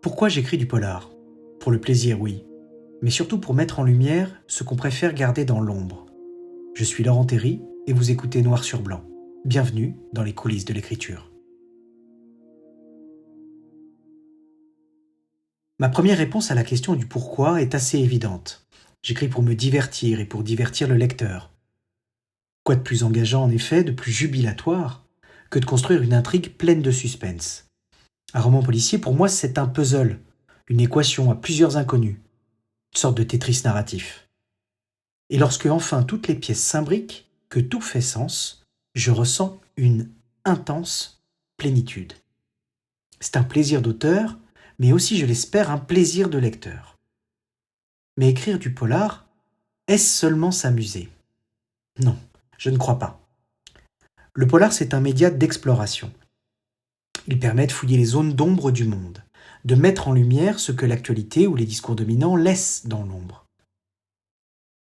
Pourquoi j'écris du polar? Pour le plaisir, oui, mais surtout pour mettre en lumière ce qu'on préfère garder dans l'ombre. Je suis Laurent Terry et vous écoutez Noir sur Blanc. Bienvenue dans les coulisses de l'écriture. Ma première réponse à la question du pourquoi est assez évidente. J'écris pour me divertir et pour divertir le lecteur. Quoi de plus engageant en effet, de plus jubilatoire, que de construire une intrigue pleine de suspense. Un roman policier, pour moi, c'est un puzzle, une équation à plusieurs inconnus, une sorte de Tetris narratif. Et lorsque enfin toutes les pièces s'imbriquent, que tout fait sens, je ressens une intense plénitude. C'est un plaisir d'auteur, mais aussi, je l'espère, un plaisir de lecteur. Mais écrire du polar, est-ce seulement s'amuser? Non, je ne crois pas. Le polar, c'est un média d'exploration. Il permet de fouiller les zones d'ombre du monde, de mettre en lumière ce que l'actualité ou les discours dominants laissent dans l'ombre.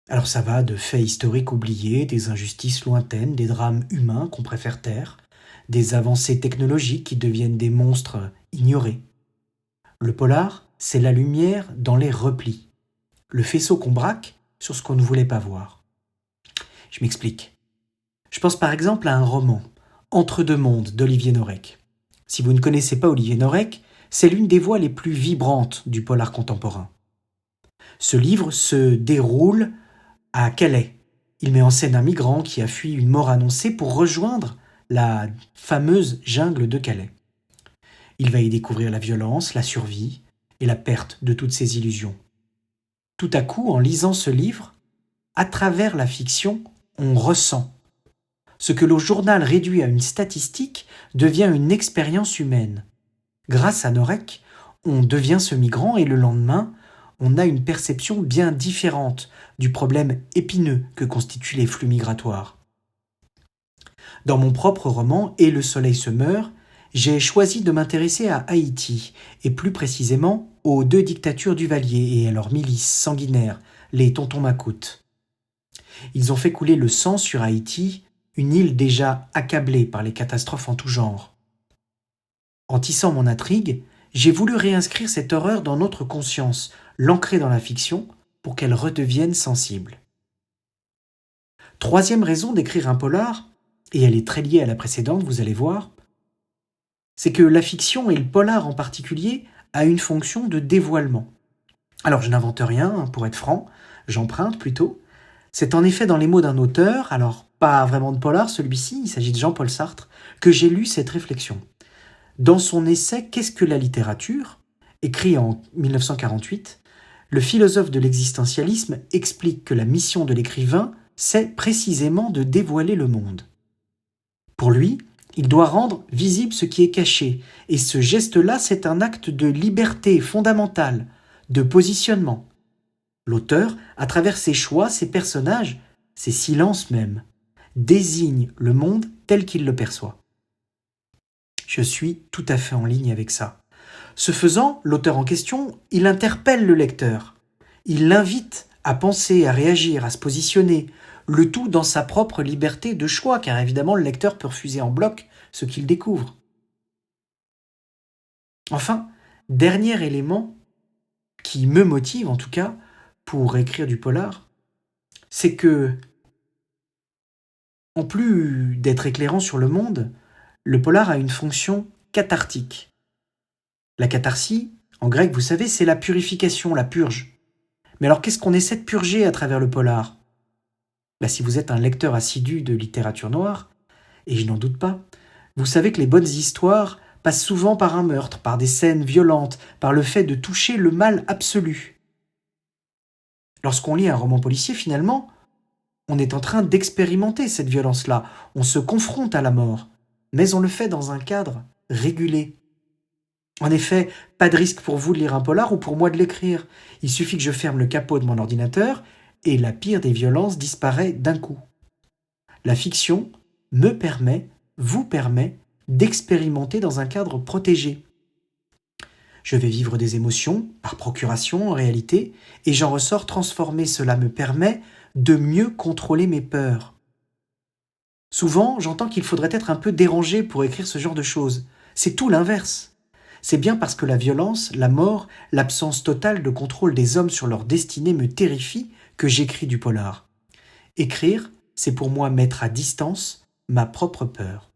Alors ça va de faits historiques oubliés, des injustices lointaines, des drames humains qu'on préfère taire, des avancées technologiques qui deviennent des monstres ignorés. Le polar, c'est la lumière dans les replis, le faisceau qu'on braque sur ce qu'on ne voulait pas voir. Je m'explique. Je pense par exemple à un roman, Entre deux mondes, d'Olivier Norek. Si vous ne connaissez pas Olivier Norek, c'est l'une des voix les plus vibrantes du polar contemporain. Ce livre se déroule à Calais. Il met en scène un migrant qui a fui une mort annoncée pour rejoindre la fameuse jungle de Calais. Il va y découvrir la violence, la survie et la perte de toutes ses illusions. Tout à coup, en lisant ce livre, à travers la fiction, on ressent. Ce que le journal réduit à une statistique devient une expérience humaine. Grâce à Norek, on devient ce migrant et le lendemain, on a une perception bien différente du problème épineux que constituent les flux migratoires. Dans mon propre roman « Et le soleil se meurt », j'ai choisi de m'intéresser à Haïti, et plus précisément aux deux dictatures Duvalier et à leurs milices sanguinaires, les tontons macoutes. Ils ont fait couler le sang sur Haïti, une île déjà accablée par les catastrophes en tout genre. En tissant mon intrigue, j'ai voulu réinscrire cette horreur dans notre conscience, l'ancrer dans la fiction pour qu'elle redevienne sensible. Troisième raison d'écrire un polar, et elle est très liée à la précédente, vous allez voir, c'est que la fiction, et le polar en particulier, a une fonction de dévoilement. Alors je n'invente rien, pour être franc, j'emprunte plutôt. C'est en effet dans les mots d'un auteur, alors pas vraiment de polar celui-ci, il s'agit de Jean-Paul Sartre, que j'ai lu cette réflexion. Dans son essai « Qu'est-ce que la littérature ?», écrit en 1948, le philosophe de l'existentialisme explique que la mission de l'écrivain, c'est précisément de dévoiler le monde. Pour lui, il doit rendre visible ce qui est caché, et ce geste-là, c'est un acte de liberté fondamentale, de positionnement. L'auteur, à travers ses choix, ses personnages, ses silences même, désigne le monde tel qu'il le perçoit. Je suis tout à fait en ligne avec ça. Ce faisant, l'auteur en question, il interpelle le lecteur. Il l'invite à penser, à réagir, à se positionner, le tout dans sa propre liberté de choix, car évidemment le lecteur peut refuser en bloc ce qu'il découvre. Enfin, dernier élément qui me motive en tout cas pour écrire du polar, c'est que, en plus d'être éclairant sur le monde, le polar a une fonction cathartique. La catharsis, en grec, vous savez, c'est la purification, la purge. Mais alors qu'est-ce qu'on essaie de purger à travers le polar ? Si vous êtes un lecteur assidu de littérature noire, et je n'en doute pas, vous savez que les bonnes histoires passent souvent par un meurtre, par des scènes violentes, par le fait de toucher le mal absolu. Lorsqu'on lit un roman policier, finalement, on est en train d'expérimenter cette violence-là. On se confronte à la mort, mais on le fait dans un cadre régulé. En effet, pas de risque pour vous de lire un polar ou pour moi de l'écrire. Il suffit que je ferme le capot de mon ordinateur et la pire des violences disparaît d'un coup. La fiction me permet, vous permet, d'expérimenter dans un cadre protégé. Je vais vivre des émotions, par procuration en réalité, et j'en ressors transformé. Cela me permet de mieux contrôler mes peurs. Souvent, j'entends qu'il faudrait être un peu dérangé pour écrire ce genre de choses. C'est tout l'inverse. C'est bien parce que la violence, la mort, l'absence totale de contrôle des hommes sur leur destinée me terrifie que j'écris du polar. Écrire, c'est pour moi mettre à distance ma propre peur.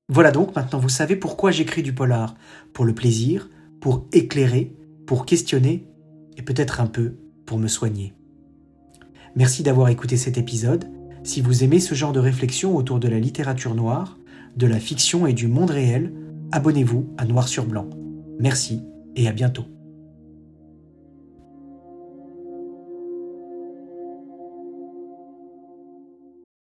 Voilà donc, maintenant vous savez pourquoi j'écris du polar. Pour le plaisir, pour éclairer, pour questionner et peut-être un peu pour me soigner. Merci d'avoir écouté cet épisode. Si vous aimez ce genre de réflexion autour de la littérature noire, de la fiction et du monde réel, abonnez-vous à Noir sur Blanc. Merci et à bientôt.